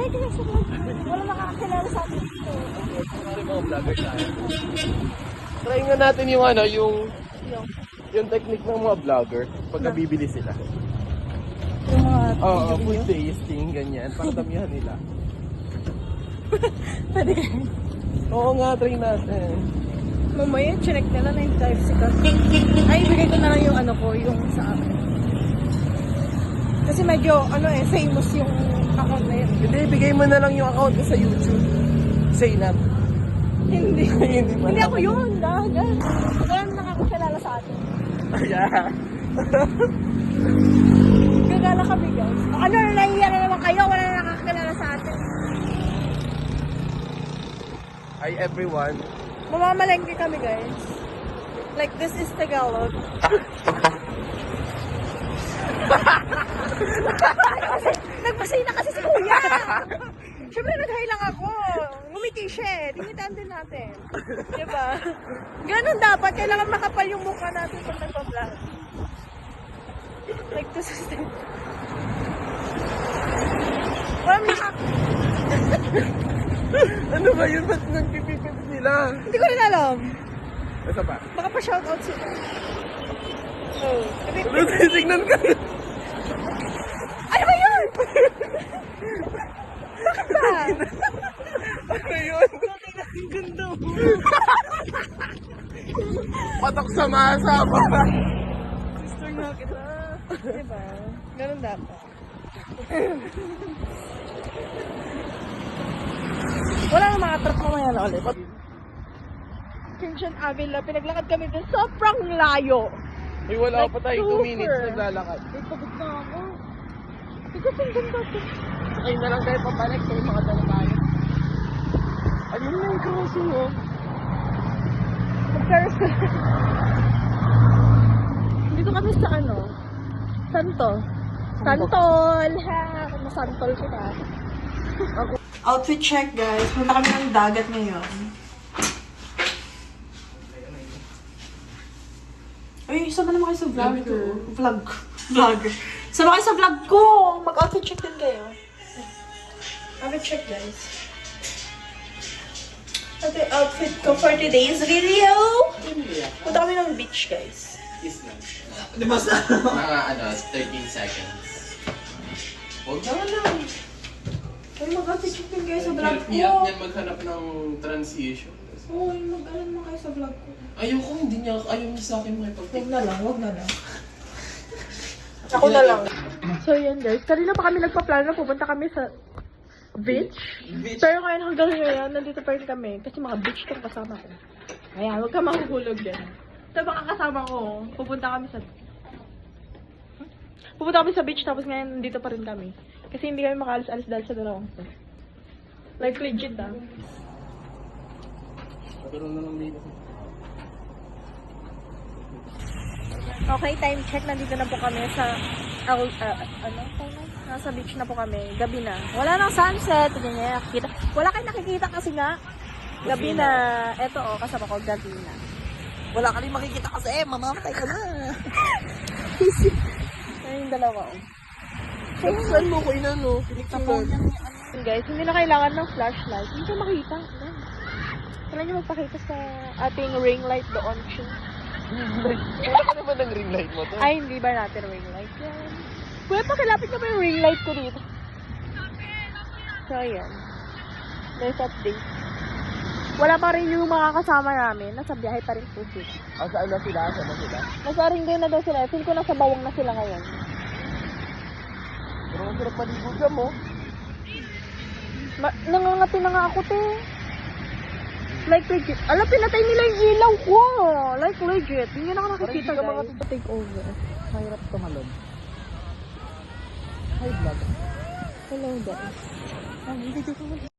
Try ko na sa vlog. Wala nakakakilala sa atin dito. Sorry mga vlogger tayo. Try nga natin yung ano, yung technique ng mga vlogger pagka bibili sila. Yung mga Oo, food tasting, ganyan. Para damihan nila. pwede kayo. Oo nga, try natin. Mamaya, chinek nila na yung type sikat. Ay, ibigay ko na lang yung ano ko, yung sa akin. Kasi medyo, famous yung account na yun. Hindi, bigay mo na lang yung account ko sa YouTube. Say not. Hindi. Hindi Hindi ako yun, dagan. Wala na nakakakilala sa atin. Yeah. Gagala kami, guys. Nahihiya na naman kayo, wala na nakakakilala sa atin. Hi everyone. Mamamalengke kami, guys. Like, this is Tagalog. Nagpasay na kasi si Kuya. Siyempre, nag-hi lang ako. Ngumiti siya eh. Tinitaan din natin. Diba? Ganun dapat. Kailangan makapal yung mukha natin pag nagpa-vlog. Like, this is the... Walang Ano ba yun? Ba't nagpipipip sila? Hindi ko rin alam. Basta ba? Baka pa-shoutout sila. Oh. Tignan ka. Ano ba yun? Bakit ba? Ano yun? Ang ganda mo. Patok sa masa ba? Sister nga kita. Diba? Ganun dapat. Wala na mga truck mamaya na ulit. Quinchen Avila, pinaglakad kami dun. Sobrang layo. Ay, wala Like, pa tayo. 2 super. minutes naglalakad. Ay, pagod na ako. Ikaw ang ganda to. Ay na lang tayo pabalik. Kaya mga dala tayo. Ayun na yung crossing oh. Mag-service ko. Dito kami sa Santo. Santol! Ha! Masantol kita. Outfit check, guys. Punta kami ng dagat ngayon. Ay, sama naman kayo sa vlog. Sama kayo sa vlog ko! Mag-outfit check din kayo. Outfit check, guys. Ito yung outfit ko for today's video. Punta kami ng beach, guys. Mga 13 seconds. Huwag na lang. Ay, mag-outfit check din kayo sa vlog ko. Hirap niyan maghanap ng transition. Oo, mag-alam mo kayo sa vlog ko. Ayoko, ayaw niya sa akin makipag-take. Huwag na lang. Ako na lang. So, yan guys. Kanina pa kami nagpa-plano na pupunta kami sa beach. Pero ngayon hanggang ngayon, nandito pa rin kami. Kasi mga beach itong kasama ko. Ayan, huwag ka mahuhulog yan. Ito mga kasama ko, pupunta kami sa beach tapos ngayon nandito pa rin kami. Kasi hindi kami makaalis-alis dahil sa dalawang to. Like legit Magkaroon na lang dito. Okay, time check. Nandito na po kami sa nasa beach na po kami. Gabi na. Wala nang sunset. Hindi niya nakikita. Wala kayong nakikita kasi nga. Gabi na. Eto kasama ko, gabi na. Wala ka rin makikita kasi mamamatay ka na. Ayun yung dalawa Saan mo ko inano? Pinicturean. Guys, hindi na kailangan ng flashlight. Hindi ka makita. Kailan niyo magpakita sa ating ring light doon. Wala ka naman ng ring light mo to. Ay, hindi ba natin ring light yan? Kuya, pakilapit na ba yung ring light ko dito? So, ayan. Nice update. Wala pa rin yung mga kasama namin. Nasa biyahe pa rin po sila. Saan na sila? Nasa ring din na daw sila. Feel ko nasa bawang na sila ngayon. Pero ang sarap maligo dyan mo. Nangangati na nga ako, te. Like legit. Alam, pinatay nila yung ilaw ko. Like legit. Hindi na ako nakikita, guys. Take over. Mahirap tumalon. Hi vlog. Hello, guys.